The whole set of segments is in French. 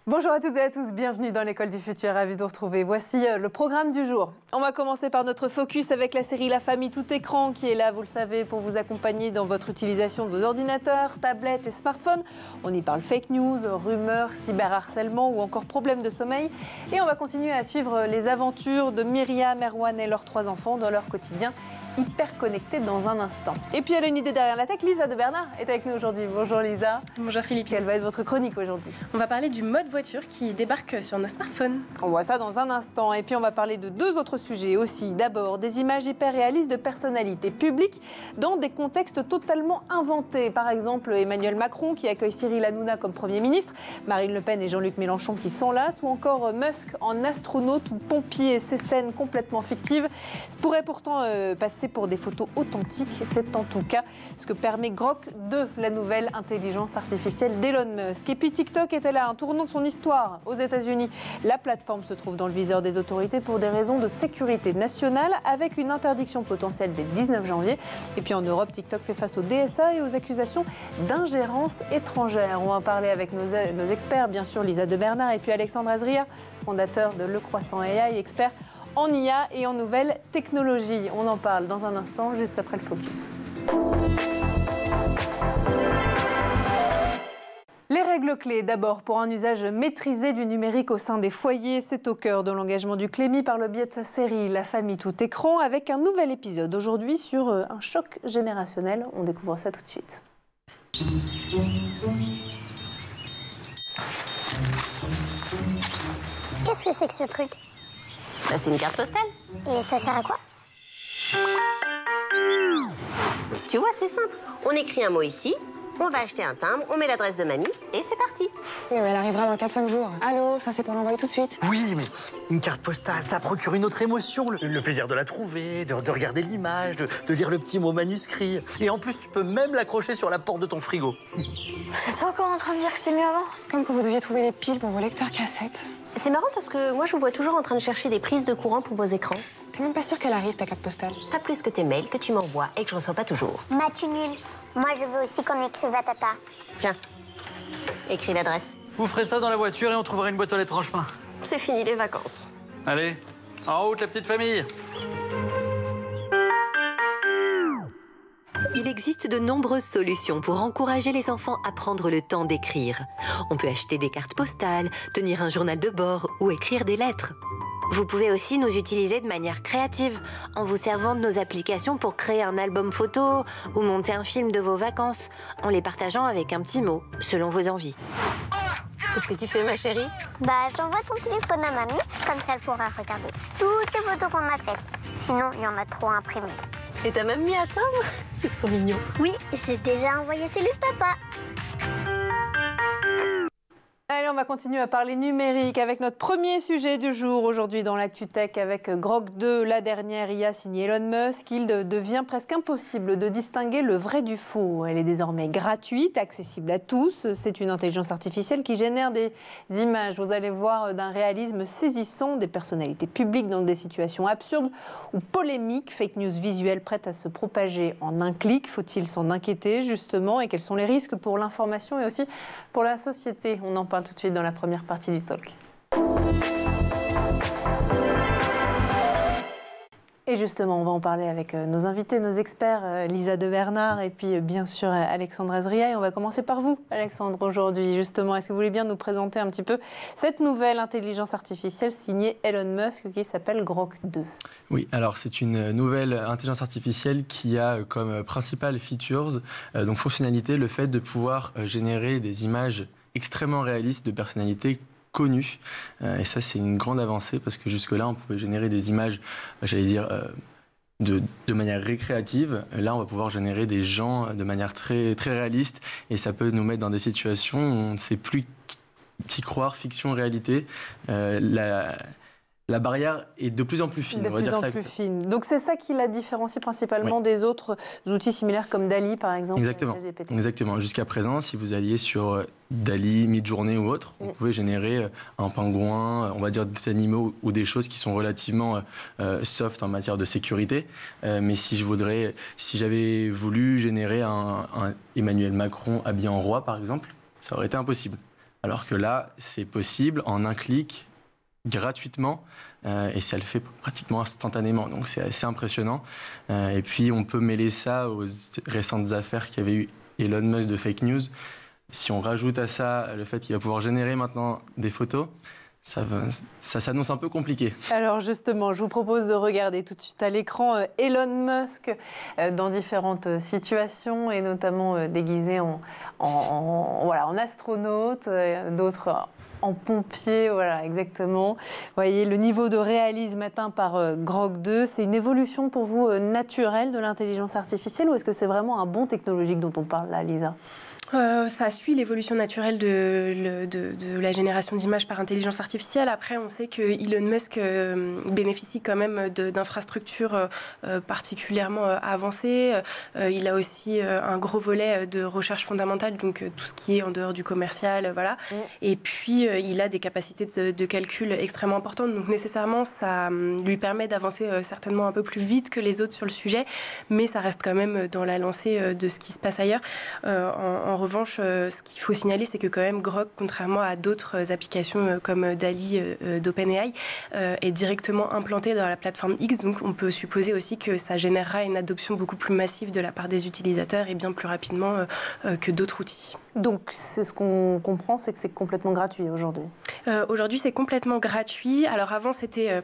Bonjour à toutes et à tous, bienvenue dans l'école du futur, ravi de vous retrouver. Voici le programme du jour. On va commencer par notre focus avec la série La Famille tout écran qui est là, vous le savez, pour vous accompagner dans votre utilisation de vos ordinateurs, tablettes et smartphones. On y parle fake news, rumeurs, cyberharcèlement ou encore problèmes de sommeil. Et on va continuer à suivre les aventures de Myriam, Erwan et leurs 3 enfants dans leur quotidien hyper connecté dans un instant. Et puis elle a une idée derrière la tech, Lisa de Bernard est avec nous aujourd'hui. Bonjour Lisa. Bonjour Philippe. Quelle va être votre chronique aujourd'hui? On va parler du mode voiture qui débarque sur nos smartphones. On voit ça dans un instant. Et puis on va parler de 2 autres sujets aussi. D'abord, des images hyper réalistes de personnalités publiques dans des contextes totalement inventés. Par exemple, Emmanuel Macron qui accueille Cyril Hanouna comme Premier ministre, Marine Le Pen et Jean-Luc Mélenchon qui s'enlacent, ou encore Musk en astronaute ou pompier. Ces scènes complètement fictives pourraient pourtant passer pour des photos authentiques. C'est en tout cas ce que permet Grok 2, la nouvelle intelligence artificielle d'Elon Musk. Et puis TikTok était là, un tournant de son histoire aux États-Unis. La plateforme se trouve dans le viseur des autorités pour des raisons de sécurité nationale, avec une interdiction potentielle dès le 19 janvier. Et puis en Europe, TikTok fait face au DSA et aux accusations d'ingérence étrangère. On va en parler avec nos experts, bien sûr, Lisa de Bernard et puis Alexandre Azria, fondateur de Le Croissant AI, expert en IA et en nouvelles technologies. On en parle dans un instant, juste après le focus. Les règles clés, d'abord, pour un usage maîtrisé du numérique au sein des foyers. C'est au cœur de l'engagement du Clémy par le biais de sa série La Famille tout écran, avec un nouvel épisode aujourd'hui sur un choc générationnel. On découvre ça tout de suite. Qu'est-ce que c'est que ce truc? Bah, c'est une carte postale. Et ça sert à quoi? Tu vois, c'est simple. On écrit un mot ici, on va acheter un timbre, on met l'adresse de mamie et c'est parti. Oui, mais elle arrivera dans 4-5 jours. Allô, ça c'est pour l'envoyer tout de suite. Oui, mais une carte postale, ça procure une autre émotion. Le plaisir de la trouver, de regarder l'image, de lire le petit mot manuscrit. Et en plus, tu peux même l'accrocher sur la porte de ton frigo. Vous êtes encore en train de dire que c'était mieux avant? Comme quand vous deviez trouver des piles pour vos lecteurs cassettes. C'est marrant parce que moi, je vous vois toujours en train de chercher des prises de courant pour vos écrans. T'es même pas sûr qu'elle arrive, ta carte postale? Pas plus que tes mails que tu m'envoies et que je reçois pas toujours. Mathieu nul. Moi, je veux aussi qu'on écrive à Tata. Tiens, écris l'adresse. Vous ferez ça dans la voiture et on trouvera une boîte aux lettres en chemin. C'est fini les vacances. Allez, en route la petite famille. Il existe de nombreuses solutions pour encourager les enfants à prendre le temps d'écrire. On peut acheter des cartes postales, tenir un journal de bord ou écrire des lettres. Vous pouvez aussi nous utiliser de manière créative, en vous servant de nos applications pour créer un album photo ou monter un film de vos vacances, en les partageant avec un petit mot, selon vos envies. Qu'est-ce que tu fais, ma chérie? Bah, j'envoie ton téléphone à mamie, comme ça elle pourra regarder toutes les photos qu'on a faites. Sinon, il y en a trop imprimées. Et t'as même mis à timbre? C'est trop mignon. Oui, j'ai déjà envoyé celui de papa. Allez, on va continuer à parler numérique avec notre premier sujet du jour aujourd'hui dans l'Actu Tech avec Grok 2, la dernière IA signée Elon Musk. Il devient presque impossible de distinguer le vrai du faux. Elle est désormais gratuite, accessible à tous. C'est une intelligence artificielle qui génère des images, vous allez voir, d'un réalisme saisissant, des personnalités publiques dans des situations absurdes ou polémiques, fake news visuelles prêtes à se propager en un clic. Faut-il s'en inquiéter justement et quels sont les risques pour l'information et aussi pour la société? On en parle tout de suite dans la première partie du talk. Et justement, on va en parler avec nos invités, nos experts, Lisa de Bernard et puis bien sûr Alexandre Azria. Et on va commencer par vous, Alexandre, aujourd'hui. Justement, est-ce que vous voulez bien nous présenter un petit peu cette nouvelle intelligence artificielle signée Elon Musk qui s'appelle Grok 2? Oui, alors c'est une nouvelle intelligence artificielle qui a comme principale features, donc fonctionnalité, le fait de pouvoir générer des images extrêmement réalistes de personnalités connues. Et ça, c'est une grande avancée parce que jusque-là, on pouvait générer des images, j'allais dire, de manière récréative. Là, on va pouvoir générer des gens de manière très, très réaliste et ça peut nous mettre dans des situations où on ne sait plus qui croire, fiction, réalité. la barrière est de plus en plus fine. De plus en plus fine. Donc c'est ça qui la différencie principalement des autres outils similaires comme DALL-E par exemple. Exactement. Exactement. Jusqu'à présent, si vous alliez sur DALL-E, Midjourney ou autre, on pouvait générer un pingouin, on va dire des animaux ou des choses qui sont relativement soft en matière de sécurité. Mais si j'avais voulu générer un Emmanuel Macron habillé en roi par exemple, ça aurait été impossible. Alors que là, c'est possible en un clic, gratuitement, et ça le fait pratiquement instantanément, donc c'est assez impressionnant. Et puis on peut mêler ça aux récentes affaires qu'il y avait eu Elon Musk de fake news. Si on rajoute à ça le fait qu'il va pouvoir générer maintenant des photos, ça s'annonce un peu compliqué. Alors justement, je vous propose de regarder tout de suite à l'écran Elon Musk dans différentes situations et notamment déguisé en astronaute, d'autres en pompier, voilà, exactement. Vous voyez, le niveau de réalisme atteint par Grok 2, c'est une évolution pour vous naturelle de l'intelligence artificielle ou est-ce que c'est vraiment un bond technologique dont on parle là, Lisa ? Ça suit l'évolution naturelle de la génération d'images par intelligence artificielle. Après, on sait que Elon Musk bénéficie quand même d'infrastructures particulièrement avancées. Il a aussi un gros volet de recherche fondamentale, donc tout ce qui est en dehors du commercial, voilà. Et puis, il a des capacités de calcul extrêmement importantes. Donc, nécessairement, ça lui permet d'avancer certainement un peu plus vite que les autres sur le sujet, mais ça reste quand même dans la lancée de ce qui se passe ailleurs. En revanche, ce qu'il faut signaler, c'est que quand même Grok, contrairement à d'autres applications comme DALL-E d'OpenAI, est directement implanté dans la plateforme X. Donc on peut supposer aussi que ça générera une adoption beaucoup plus massive de la part des utilisateurs et bien plus rapidement que d'autres outils. Donc c'est ce qu'on comprend, c'est que c'est complètement gratuit aujourd'hui. Aujourd'hui, c'est complètement gratuit. Alors avant, c'était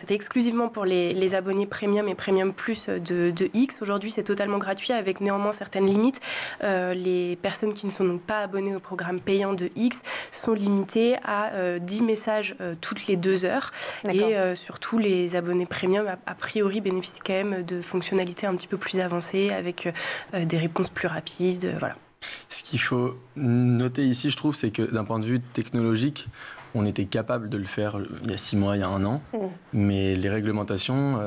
exclusivement pour les abonnés Premium et Premium Plus de X. Aujourd'hui, c'est totalement gratuit avec néanmoins certaines limites. Les personnes qui ne sont donc pas abonnées au programme payant de X sont limitées à 10 messages toutes les 2 heures. Et surtout, les abonnés Premium, a priori, bénéficient quand même de fonctionnalités un petit peu plus avancées avec des réponses plus rapides. Voilà. Ce qu'il faut noter ici, je trouve, c'est que d'un point de vue technologique, on était capable de le faire il y a 6 mois, il y a 1 an, mais les réglementations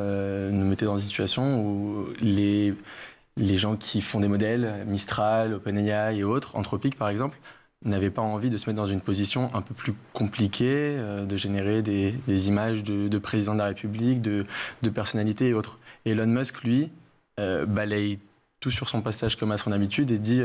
nous mettaient dans une situation où les gens qui font des modèles, Mistral, OpenAI et autres, Anthropic par exemple, n'avaient pas envie de se mettre dans une position un peu plus compliquée, de générer des images de président de la République, de personnalités et autres. Et Elon Musk, lui, balaye tout sur son passage comme à son habitude et dit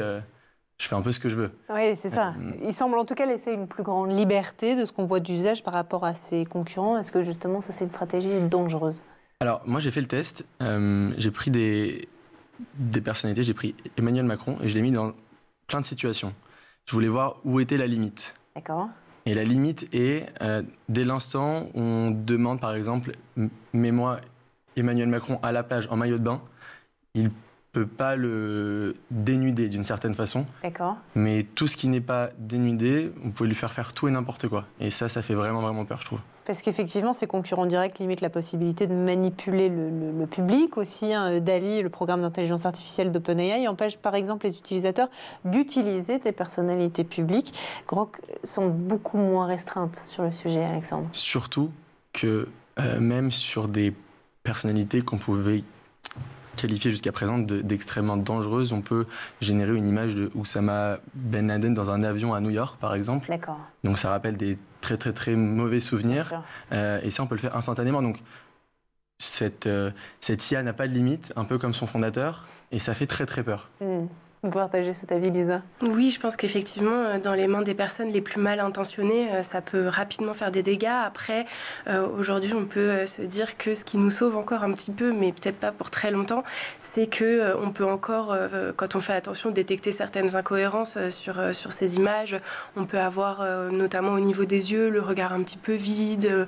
je fais un peu ce que je veux. Oui, c'est ça. Il semble en tout cas laisser une plus grande liberté de ce qu'on voit d'usage par rapport à ses concurrents. Est-ce que justement ça c'est une stratégie dangereuse ? Alors moi j'ai fait le test, j'ai pris des personnalités, j'ai pris Emmanuel Macron et je l'ai mis dans plein de situations. Je voulais voir où était la limite. D'accord. Et la limite est, dès l'instant où on demande par exemple, mets-moi Emmanuel Macron à la plage en maillot de bain, il peut pas le dénuder d'une certaine façon. D'accord. Mais tout ce qui n'est pas dénudé, vous pouvez lui faire tout et n'importe quoi. Et ça fait vraiment, vraiment peur, je trouve. Parce qu'effectivement, ces concurrents directs limitent la possibilité de manipuler le public aussi. DALL-E, le programme d'intelligence artificielle d'OpenAI, empêche par exemple les utilisateurs d'utiliser des personnalités publiques. Grok sont beaucoup moins restreintes sur le sujet, Alexandre. Surtout que même sur des personnalités qu'on pouvait qualifiée jusqu'à présent d'extrêmement dangereuse. On peut générer une image de Oussama Ben Laden dans un avion à New York, par exemple. D'accord. Donc ça rappelle des très très très mauvais souvenirs. Et ça, on peut le faire instantanément. Donc cette IA n'a pas de limite, un peu comme son fondateur, et ça fait très très peur. Vous partagez cet avis, Lisa ? Oui, je pense qu'effectivement, dans les mains des personnes les plus mal intentionnées, ça peut rapidement faire des dégâts. Après, aujourd'hui, on peut se dire que ce qui nous sauve encore un petit peu, mais peut-être pas pour très longtemps, c'est qu'on peut encore, quand on fait attention, détecter certaines incohérences sur ces images. On peut avoir, notamment au niveau des yeux, le regard un petit peu vide,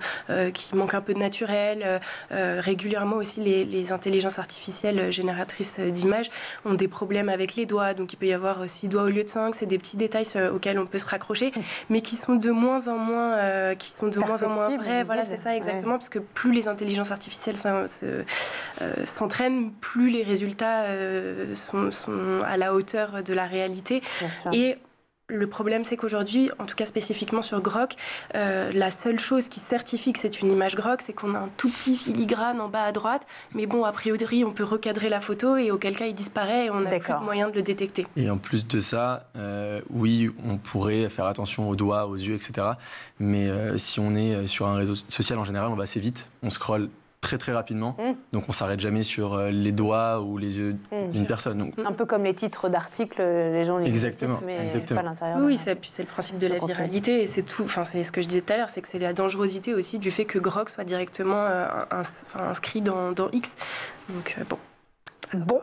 qui manque un peu de naturel. Régulièrement aussi, les intelligences artificielles génératrices d'images ont des problèmes avec les doigts. Donc il peut y avoir 6 doigts au lieu de 5, c'est des petits détails auxquels on peut se raccrocher, mais qui sont de moins en moins vrais. Voilà, c'est ça exactement, parce que plus les intelligences artificielles s'entraînent, plus les résultats sont à la hauteur de la réalité. Et Le problème, c'est qu'aujourd'hui, en tout cas spécifiquement sur Grok, la seule chose qui certifie que c'est une image Grok, c'est qu'on a un tout petit filigrane en bas à droite. Mais bon, a priori, on peut recadrer la photo et auquel cas il disparaît et on n'a plus de moyen de le détecter. Et en plus de ça, oui, on pourrait faire attention aux doigts, aux yeux, etc. Mais si on est sur un réseau social, en général, on va assez vite. On scrolle très très rapidement, donc on s'arrête jamais sur les doigts ou les yeux d'une personne. Donc... Un peu comme les titres d'articles, les gens les lisent, mais pas l'intérieur. Oui, c'est le principe de la viralité et c'est tout. Enfin, c'est ce que je disais tout à l'heure, c'est que c'est la dangerosité aussi du fait que Grok soit directement inscrit dans X. Donc bon. Bon,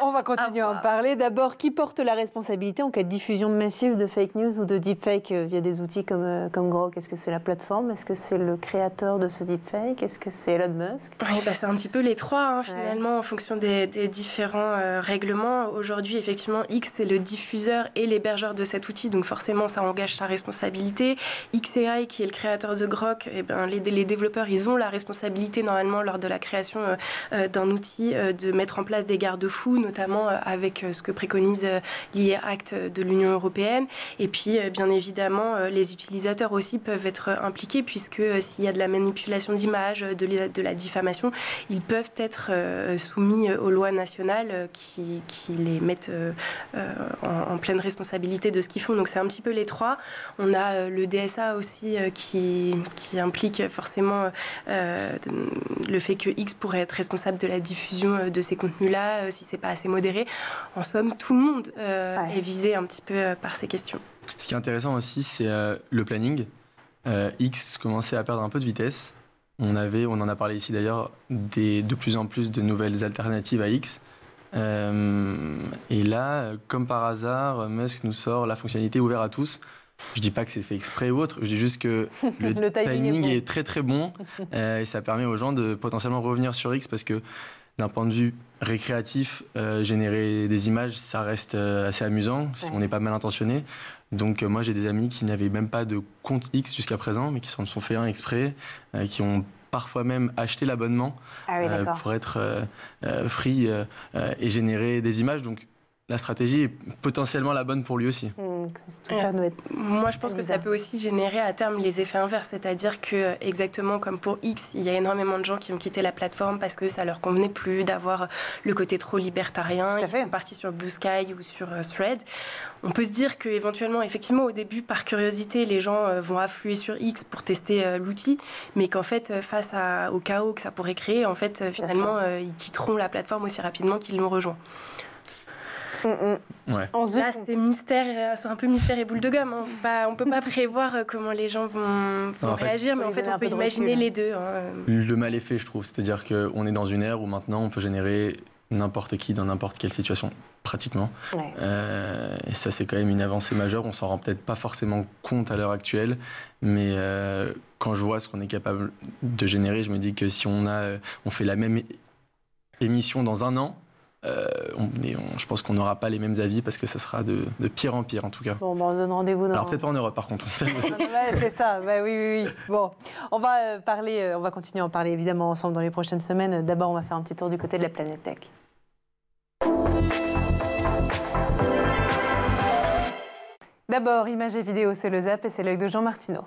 on va continuer à en parler. D'abord, qui porte la responsabilité en cas de diffusion massive de fake news ou de deepfake via des outils comme Grok? Est-ce que c'est la plateforme? Est-ce que c'est le créateur de ce deepfake? Est-ce que c'est Elon Musk? Oui, c'est un petit peu les trois, finalement, en fonction des différents règlements. Aujourd'hui, effectivement, X, c'est le diffuseur et l'hébergeur de cet outil, donc forcément, ça engage sa responsabilité. XAI, qui est le créateur de Grok, les développeurs, ils ont la responsabilité, normalement, lors de la création d'un outil, de mettre en place des garde-fous, notamment avec ce que préconise l'IA Act de l'Union européenne. Et puis, bien évidemment, les utilisateurs aussi peuvent être impliqués, puisque s'il y a de la manipulation d'images, de la diffamation, ils peuvent être soumis aux lois nationales qui les mettent en pleine responsabilité de ce qu'ils font. Donc, c'est un petit peu les trois. On a le DSA aussi qui implique forcément le fait que X pourrait être responsable de la diffusion de ces contenus-là, si c'est pas assez modéré. En somme, tout le monde est visé un petit peu par ces questions. Ce qui est intéressant aussi, c'est le planning. X commençait à perdre un peu de vitesse. On en a parlé ici d'ailleurs, de plus en plus de nouvelles alternatives à X. Et là, comme par hasard, Musk nous sort la fonctionnalité ouverte à tous. Je dis pas que c'est fait exprès ou autre, je dis juste que le timing est très très bon et ça permet aux gens de potentiellement revenir sur X parce que d'un point de vue récréatif, générer des images, ça reste assez amusant si on n'est pas mal intentionné. Donc moi j'ai des amis qui n'avaient même pas de compte X jusqu'à présent, mais qui s'en sont fait un exprès, qui ont parfois même acheté l'abonnement pour être free et générer des images. Donc la stratégie est potentiellement la bonne pour lui aussi. Moi, je pense que ça peut aussi générer à terme les effets inverses. C'est-à-dire que, exactement comme pour X, il y a énormément de gens qui ont quitté la plateforme parce que ça leur convenait plus d'avoir le côté trop libertarien. Ils sont partis sur Blue Sky ou sur Thread. On peut se dire qu'éventuellement, effectivement, au début, par curiosité, les gens vont affluer sur X pour tester l'outil, mais qu'en fait, face au chaos que ça pourrait créer, en fait, finalement, ils quitteront la plateforme aussi rapidement qu'ils l'ont rejoint. Ouais. Là, c'est un peu mystère et boule de gomme. On ne peut pas prévoir comment les gens vont réagir, mais en fait, on peut imaginer les deux. Le mal est fait, je trouve. C'est-à-dire qu'on est dans une ère où maintenant, on peut générer n'importe qui dans n'importe quelle situation, pratiquement. Et ça, c'est quand même une avancée majeure. On s'en rend peut-être pas forcément compte à l'heure actuelle, mais quand je vois ce qu'on est capable de générer, je me dis que si on fait la même émission dans un an, je pense qu'on n'aura pas les mêmes avis parce que ça sera de pire en pire en tout cas. Bon, on se donne rendez-vous. Alors peut-être pas en Europe par contre. C'est ça, oui. Bon, on va continuer à en parler évidemment ensemble dans les prochaines semaines. D'abord, on va faire un petit tour du côté de la planète tech. D'abord, images et vidéos, c'est le Zap et c'est l'œil de Jean Martineau.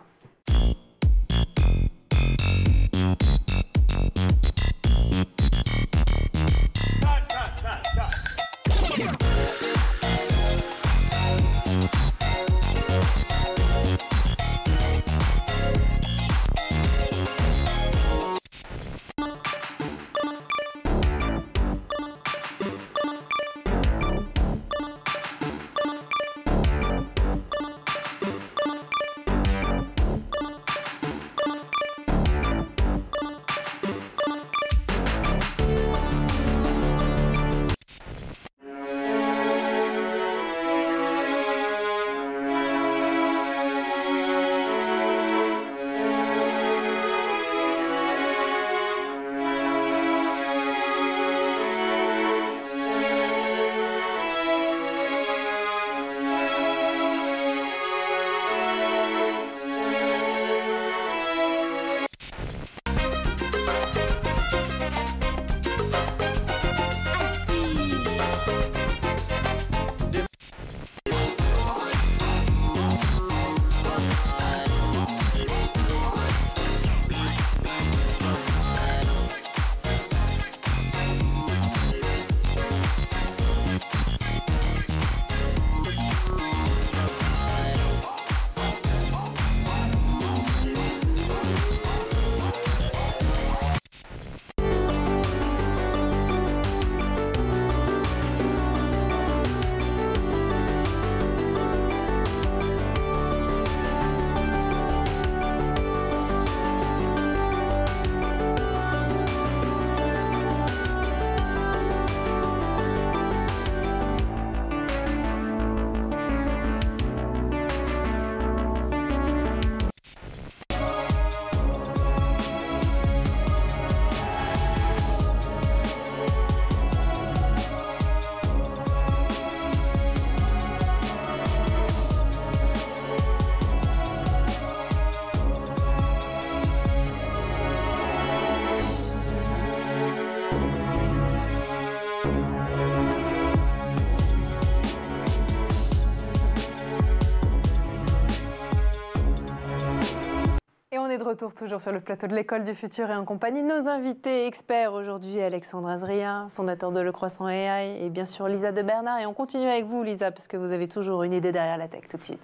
retour toujours sur le plateau de l'École du Futur et en compagnie de nos invités experts aujourd'hui, Alexandre Azria, fondateur de Le Croissant AI, et bien sûr Lisa de Bernard. Et on continue avec vous, Lisa, parce que vous avez toujours une idée derrière la tech. Tout de suite.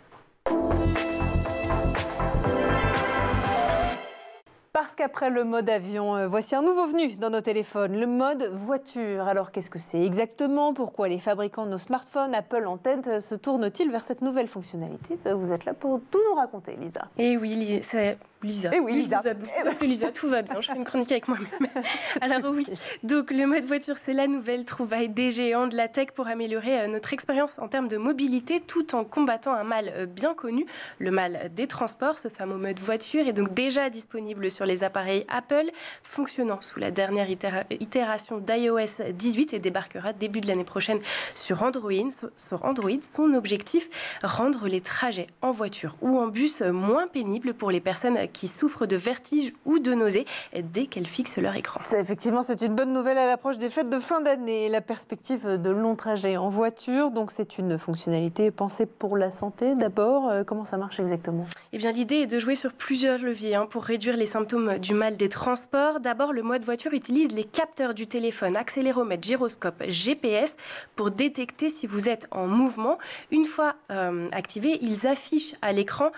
Parce qu'après le mode avion, voici un nouveau venu dans nos téléphones, le mode voiture. Alors qu'est-ce que c'est exactement? Pourquoi les fabricants de nos smartphones, Apple en tête, se tournent-ils vers cette nouvelle fonctionnalité? Vous êtes là pour tout nous raconter, Lisa. Et oui, c'est Lisa. Et oui, Lisa. Lisa, tout va bien, je fais une chronique avec moi-même. Alors oui, donc le mode voiture, c'est la nouvelle trouvaille des géants de la tech pour améliorer notre expérience en termes de mobilité tout en combattant un mal bien connu, le mal des transports. Ce fameux mode voiture est donc déjà disponible sur les appareils Apple, fonctionnant sous la dernière itération d'iOS 18 et débarquera début de l'année prochaine sur Android. Son objectif, rendre les trajets en voiture ou en bus moins pénibles pour les personnes qui souffrent de vertiges ou de nausées dès qu'elles fixent leur écran. Effectivement, c'est une bonne nouvelle à l'approche des fêtes de fin d'année. La perspective de longs trajets en voiture, donc c'est une fonctionnalité pensée pour la santé d'abord. Comment ça marche exactement? Eh bien, l'idée est de jouer sur plusieurs leviers pour réduire les symptômes du mal des transports. D'abord, le mode voiture utilise les capteurs du téléphone, accéléromètre, gyroscope, GPS pour détecter si vous êtes en mouvement. Une fois activés, ils affichent à l'écran,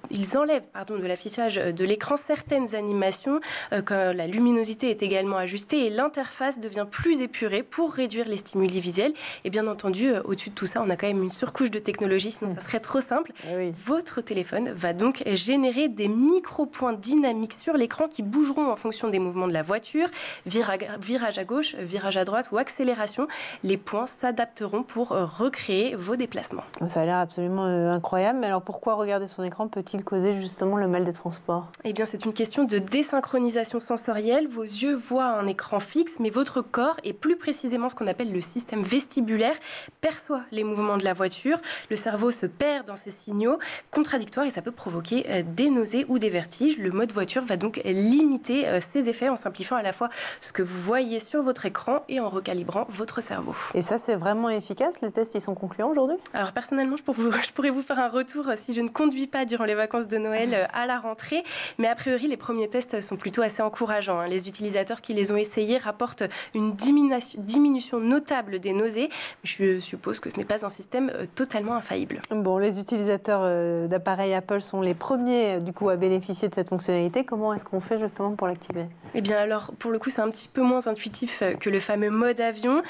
ils enlèvent de l'affichage de l'écran certaines animations, quand la luminosité est également ajustée et l'interface devient plus épurée pour réduire les stimuli visuels. Et bien entendu, au-dessus de tout ça, on a quand même une surcouche de technologie, sinon ça serait trop simple. Oui. Votre téléphone va donc générer des micro-points dynamiques sur l'écran qui bougeront en fonction des mouvements de la voiture, virage à gauche, virage à droite ou accélération. Les points s'adapteront pour recréer vos déplacements. Ça a l'air absolument incroyable. Mais alors pourquoi regarder son écran peut-il causer justement le mal des transports? Eh bien, c'est une question de désynchronisation sensorielle. Vos yeux voient un écran fixe, mais votre corps, et plus précisément ce qu'on appelle le système vestibulaire, perçoit les mouvements de la voiture. Le cerveau se perd dans ces signaux contradictoires et ça peut provoquer des nausées ou des vertiges. Le mode voiture va donc limiter ces effets en simplifiant à la fois ce que vous voyez sur votre écran et en recalibrant votre cerveau. Et ça, c'est vraiment efficace? Les tests, ils sont concluants aujourd'hui? Alors personnellement, je pourrais vous faire un retour si je ne conduis pas durant les vacances de Noël à la rentrée. Mais a priori, les premiers tests sont plutôt assez encourageants. Les utilisateurs qui les ont essayés rapportent une diminution notable des nausées. Je suppose que ce n'est pas un système totalement infaillible. Bon, les utilisateurs d'appareils Apple sont les premiers du coup à bénéficier de cette fonctionnalité. Comment est-ce qu'on fait justement pour l'activer? Eh bien alors, pour le coup, c'est un petit peu moins intuitif que le fameux mode avion,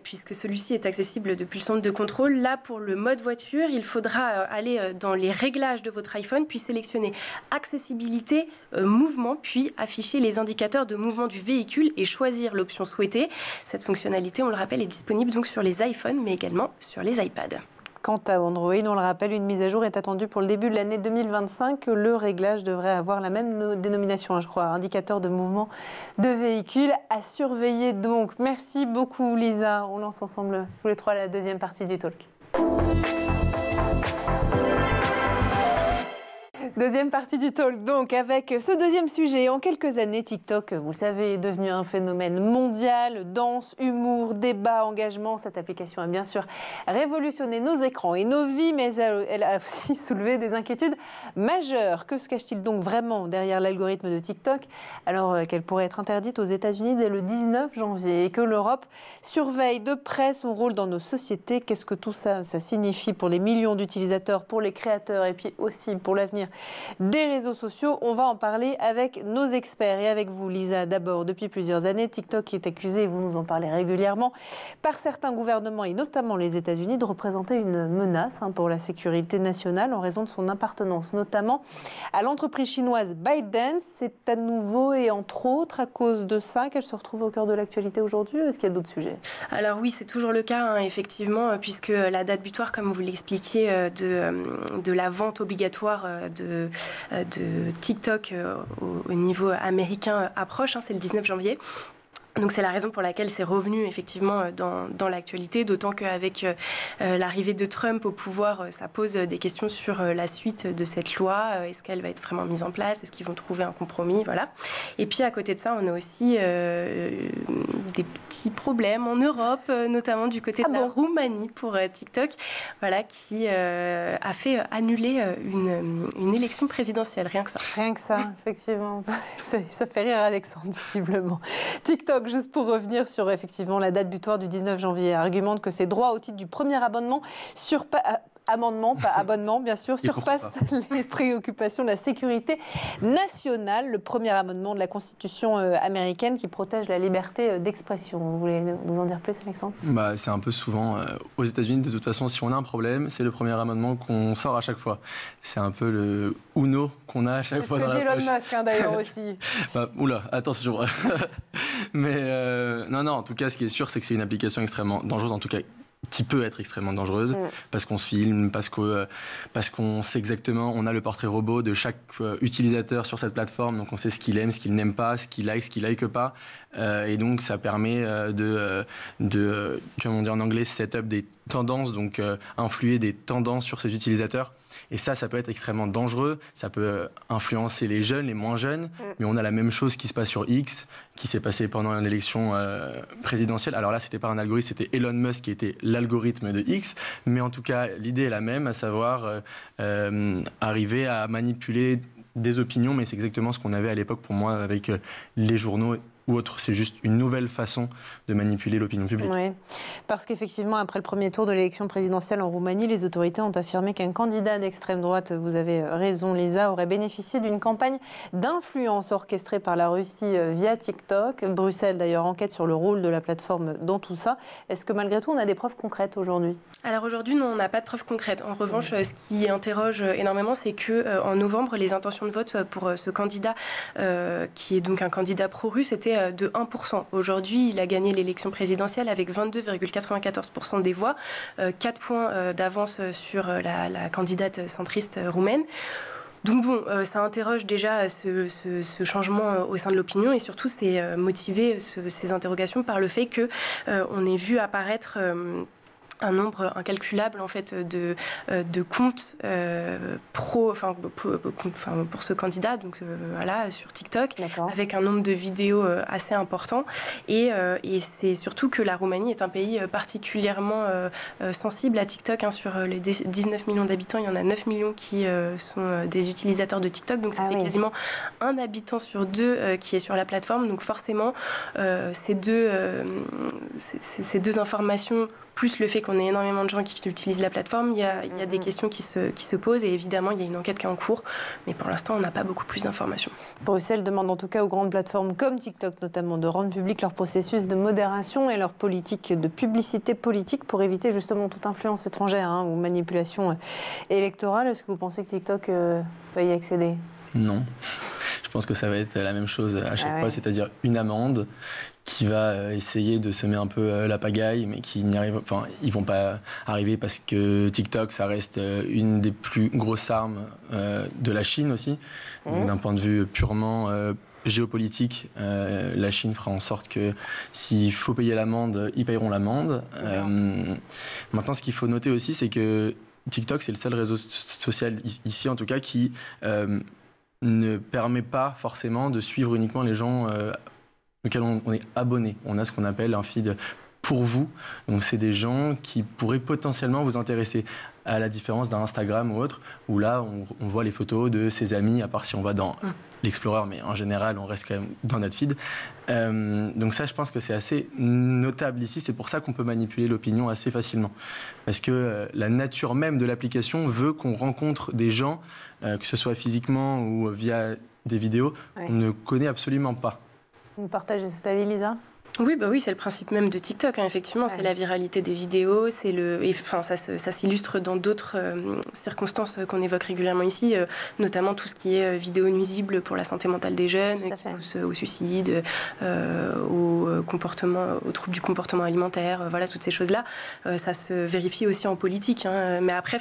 puisque celui-ci est accessible depuis le centre de contrôle. Là, pour le mode voiture, il faudra aller dans les réglages de votre iPhone, puis sélectionner accessibilité, mouvement, puis afficher les indicateurs de mouvement du véhicule et choisir l'option souhaitée. Cette fonctionnalité, on le rappelle, est disponible donc sur les iPhones, mais également sur les iPads. Quant à Android, on le rappelle, une mise à jour est attendue pour le début de l'année 2025. Le réglage devrait avoir la même dénomination, je crois, indicateur de mouvement de véhicule à surveiller. Donc, merci beaucoup Lisa. On lance ensemble tous les trois la deuxième partie du talk. Deuxième partie du talk, donc, avec ce deuxième sujet. En quelques années, TikTok, vous le savez, est devenu un phénomène mondial. Danse, humour, débat, engagement. Cette application a bien sûr révolutionné nos écrans et nos vies, mais elle a aussi soulevé des inquiétudes majeures. Que se cache-t-il donc vraiment derrière l'algorithme de TikTok, alors qu'elle pourrait être interdite aux États-Unis dès le 19 janvier et que l'Europe surveille de près son rôle dans nos sociétés? Qu'est-ce que tout ça signifie pour les millions d'utilisateurs, pour les créateurs et puis aussi pour l'avenir des réseaux sociaux? On va en parler avec nos experts et avec vous, Lisa. D'abord, depuis plusieurs années, TikTok est accusé, et vous nous en parlez régulièrement, par certains gouvernements et notamment les États-Unis de représenter une menace pour la sécurité nationale en raison de son appartenance notamment à l'entreprise chinoise ByteDance. C'est à nouveau et entre autres à cause de ça qu'elle se retrouve au cœur de l'actualité aujourd'hui. Est-ce qu'il y a d'autres sujets? Alors oui, c'est toujours le cas, effectivement, puisque la date butoir, comme vous l'expliquiez, de la vente obligatoire de TikTok au niveau américain approche, c'est le 19 janvier. Donc c'est la raison pour laquelle c'est revenu effectivement dans l'actualité, d'autant qu'avec l'arrivée de Trump au pouvoir, ça pose des questions sur la suite de cette loi. Est-ce qu'elle va être vraiment mise en place? Est-ce qu'ils vont trouver un compromis? Voilà. Et puis à côté de ça, on a aussi des petits problèmes en Europe, notamment du côté de la Roumanie pour TikTok, voilà, qui a fait annuler une élection présidentielle, rien que ça. Rien que ça, effectivement. Ça fait rire Alexandre, visiblement. TikTok, juste pour revenir sur effectivement la date butoir du 19 janvier, argumente que ses droits au titre du premier abonnement amendement, pas abonnement, bien sûr, surpasse les préoccupations de la sécurité nationale. Le premier amendement de la Constitution américaine qui protège la liberté d'expression. Vous voulez nous en dire plus, Alexandre? C'est un peu souvent aux États-Unis, de toute façon, si on a un problème, c'est le premier amendement qu'on sort à chaque fois. C'est un peu le Uno qu'on a à chaque fois dans la poche. Elon Musk, d'ailleurs, aussi. Oula, attention. Mais non, en tout cas, ce qui est sûr, c'est que c'est une application extrêmement dangereuse, en tout cas qui peut être extrêmement dangereuse, parce qu'on se filme, parce qu'on sait exactement, on a le portrait robot de chaque utilisateur sur cette plateforme, donc on sait ce qu'il aime, ce qu'il n'aime pas, ce qu'il like pas, et donc ça permet comment dire en anglais, set up des tendances, donc influer des tendances sur ses utilisateurs. Et ça peut être extrêmement dangereux, ça peut influencer les jeunes, les moins jeunes, mais on a la même chose qui se passe sur X, qui s'est passé pendant l'élection présidentielle. Alors là, c'était pas un algorithme, c'était Elon Musk qui était l'algorithme de X, mais en tout cas, l'idée est la même, à savoir arriver à manipuler des opinions, mais c'est exactement ce qu'on avait à l'époque pour moi avec les journaux ou autre. C'est juste une nouvelle façon de manipuler l'opinion publique. Oui, parce qu'effectivement, après le premier tour de l'élection présidentielle en Roumanie, les autorités ont affirmé qu'un candidat d'extrême droite, vous avez raison Lisa, aurait bénéficié d'une campagne d'influence orchestrée par la Russie via TikTok. Bruxelles d'ailleurs enquête sur le rôle de la plateforme dans tout ça. Est-ce que malgré tout, on a des preuves concrètes aujourd'hui? Alors aujourd'hui, non, on n'a pas de preuves concrètes. En revanche, ce qui interroge énormément, c'est qu'en novembre, les intentions de vote pour ce candidat, qui est donc un candidat pro-russe, étaient de 1%. Aujourd'hui, il a gagné l'élection présidentielle avec 22,94% des voix, 4 points d'avance sur la candidate centriste roumaine. Donc bon, ça interroge déjà ce changement au sein de l'opinion et surtout c'est motivé ces interrogations par le fait qu'on ait vu apparaître un nombre incalculable en fait de comptes pour ce candidat, donc voilà, sur TikTok, avec un nombre de vidéos assez important et c'est surtout que la Roumanie est un pays particulièrement sensible à TikTok, sur les 19 millions d'habitants, il y en a 9 millions qui sont des utilisateurs de TikTok, donc ça fait quasiment un habitant sur deux qui est sur la plateforme, donc forcément ces deux informations plus le fait qu'on ait énormément de gens qui utilisent la plateforme, il y a des questions qui se posent et évidemment, il y a une enquête qui est en cours. Mais pour l'instant, on n'a pas beaucoup plus d'informations. Bruxelles demande en tout cas aux grandes plateformes comme TikTok notamment de rendre public leur processus de modération et leur politique de publicité politique pour éviter justement toute influence étrangère ou manipulation électorale. Est-ce que vous pensez que TikTok va y accéder? Non. Je pense que ça va être la même chose à chaque fois, c'est-à-dire une amende qui va essayer de semer un peu la pagaille, mais qui n'y arrive, ils vont pas arriver parce que TikTok, ça reste une des plus grosses armes de la Chine aussi. Donc, d'un point de vue purement géopolitique, la Chine fera en sorte que s'il faut payer l'amende, ils paieront l'amende. Maintenant, ce qu'il faut noter aussi, c'est que TikTok, c'est le seul réseau social ici, en tout cas, qui ne permet pas forcément de suivre uniquement les gens auxquels on est abonné. On a ce qu'on appelle un feed pour vous. Donc c'est des gens qui pourraient potentiellement vous intéresser, à la différence d'un Instagram ou autre, où là on voit les photos de ses amis, à part si on va dans l'Explorer, mais en général on reste quand même dans notre feed. Donc ça, je pense que c'est assez notable ici. C'est pour ça qu'on peut manipuler l'opinion assez facilement. Parce que la nature même de l'application veut qu'on rencontre des gens, que ce soit physiquement ou via des vidéos, qu'on ne connaît absolument pas. Vous partagez cet avis, Lisa ? Oui, c'est le principe même de TikTok, effectivement. C'est la viralité des vidéos, ça s'illustre dans d'autres circonstances qu'on évoque régulièrement ici, notamment tout ce qui est vidéo nuisible pour la santé mentale des jeunes, qui pousse au suicide, aux troubles du comportement alimentaire, voilà, toutes ces choses-là. Ça se vérifie aussi en politique, mais après,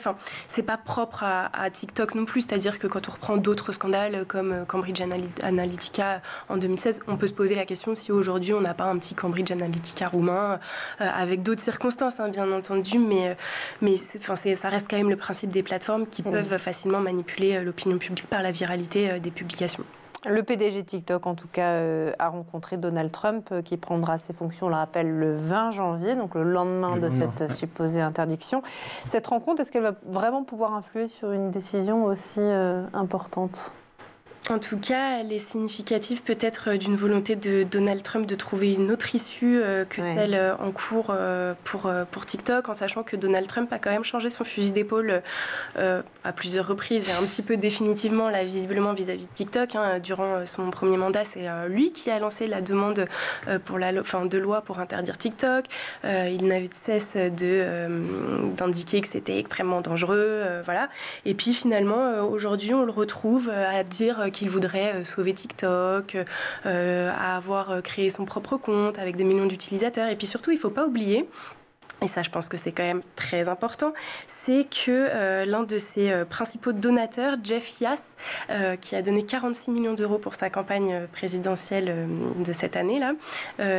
c'est pas propre à TikTok non plus, c'est-à-dire que quand on reprend d'autres scandales comme Cambridge Analytica en 2016, on peut se poser la question si aujourd'hui on n'a pas un petit Cambridge Analytica roumain, avec d'autres circonstances, hein, bien entendu, mais ça reste quand même le principe des plateformes qui peuvent facilement manipuler l'opinion publique par la viralité des publications. Le PDG TikTok, en tout cas, a rencontré Donald Trump, qui prendra ses fonctions, on le rappelle, le 20 janvier, donc le lendemain de cette supposée interdiction. Cette rencontre, est-ce qu'elle va vraiment pouvoir influer sur une décision aussi importante ? En tout cas, elle est significative peut-être d'une volonté de Donald Trump de trouver une autre issue que celle en cours pour TikTok, en sachant que Donald Trump a quand même changé son fusil d'épaule à plusieurs reprises et un petit peu définitivement, là, visiblement vis-à-vis de TikTok. Hein, durant son premier mandat, c'est lui qui a lancé la demande de loi pour interdire TikTok. Il n'avait de cesse d'indiquer que c'était extrêmement dangereux. Voilà. Et puis finalement, aujourd'hui, on le retrouve à dire qu'il voudrait sauver TikTok, à avoir créé son propre compte avec des millions d'utilisateurs. Et puis surtout, il ne faut pas oublier, et ça je pense que c'est quand même très important, c'est que l'un de ses principaux donateurs, Jeff Yass, qui a donné 46 millions d'euros pour sa campagne présidentielle de cette année-là,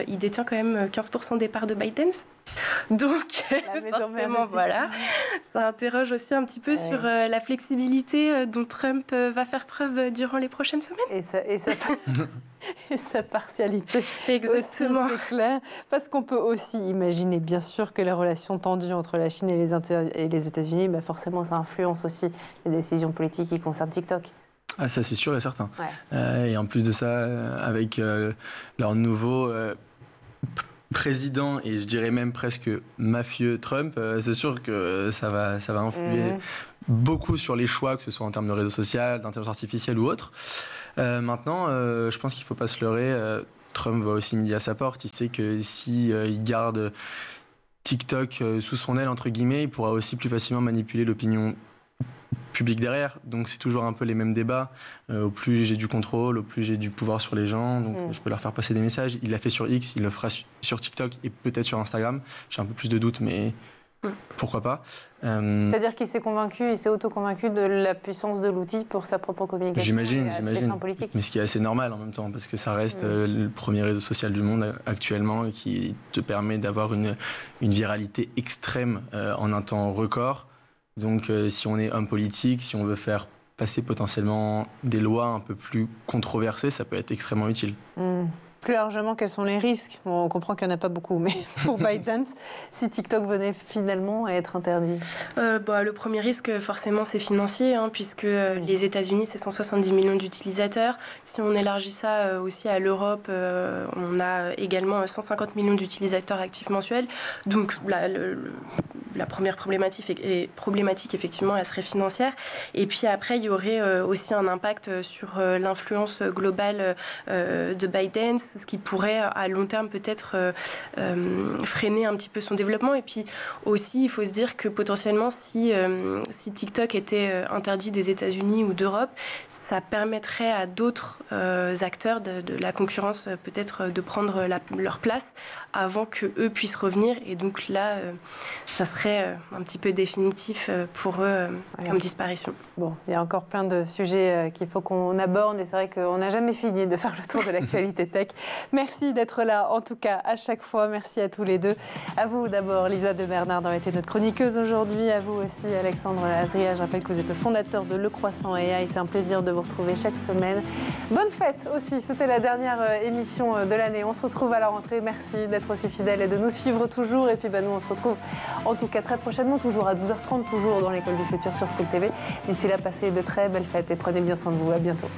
il détient quand même 15% des parts de ByteDance. Donc, forcément, voilà, ça interroge aussi un petit peu sur la flexibilité dont Trump va faire preuve durant les prochaines semaines. Et sa partialité. Exactement. Aussi, c'est clair. Parce qu'on peut aussi imaginer, bien sûr, que les relations tendues entre la Chine et les États-Unis, forcément, ça influence aussi les décisions politiques qui concernent TikTok. Ah, ça, c'est sûr et certain. Et en plus de ça, avec leur nouveau président, et je dirais même presque mafieux Trump, c'est sûr que ça va influer beaucoup sur les choix, que ce soit en termes de réseaux sociaux, d'intelligence artificielle ou autre. Maintenant, je pense qu'il ne faut pas se leurrer. Trump va aussi midi à sa porte. Il sait que si il garde TikTok sous son aile, entre guillemets, il pourra aussi plus facilement manipuler l'opinion public derrière, donc c'est toujours un peu les mêmes débats. Au plus j'ai du contrôle, au plus j'ai du pouvoir sur les gens, donc je peux leur faire passer des messages. Il l'a fait sur X, il le fera sur TikTok et peut-être sur Instagram. J'ai un peu plus de doutes, mais pourquoi pas. C'est-à-dire qu'il s'est convaincu, il s'est auto-convaincu de la puissance de l'outil pour sa propre communication. J'imagine. Politique. Mais ce qui est assez normal en même temps, parce que ça reste le premier réseau social du monde actuellement et qui te permet d'avoir une viralité extrême en un temps record. Donc si on est homme politique, si on veut faire passer potentiellement des lois un peu plus controversées, ça peut être extrêmement utile. Plus largement, quels sont les risques ? Bon, on comprend qu'il n'y en a pas beaucoup, mais pour ByteDance, si TikTok venait finalement à être interdit ? Le premier risque, forcément, c'est financier, hein, puisque les États-Unis, c'est 170 millions d'utilisateurs. Si on élargit ça aussi à l'Europe, on a également 150 millions d'utilisateurs actifs mensuels. Donc, la première problématique, effectivement, elle serait financière. Et puis après, il y aurait aussi un impact sur l'influence globale de ByteDance, ce qui pourrait à long terme peut-être freiner un petit peu son développement. Et puis aussi, il faut se dire que potentiellement, si TikTok était interdit des États-Unis ou d'Europe, ça permettrait à d'autres acteurs de la concurrence peut-être de prendre leur place avant qu'eux puissent revenir. Et donc là, ça serait un petit peu définitif pour eux comme disparition. Bon, il y a encore plein de sujets qu'il faut qu'on aborde et c'est vrai qu'on n'a jamais fini de faire le tour de l'actualité tech. Merci d'être là, en tout cas, à chaque fois. Merci à tous les deux. À vous d'abord, Lisa de Bernard, d'avoir été notre chroniqueuse aujourd'hui. À vous aussi, Alexandre Azria. Je rappelle que vous êtes le fondateur de Le Croissant AI. C'est un plaisir de vous retrouver chaque semaine. Bonne fête aussi, c'était la dernière émission de l'année. On se retrouve à la rentrée. Merci d'être aussi fidèles et de nous suivre toujours. Et puis nous, on se retrouve en tout cas très prochainement, toujours à 12h30, toujours dans l'École du Futur sur School TV. D'ici là, passez de très belles fêtes et prenez bien soin de vous. À bientôt.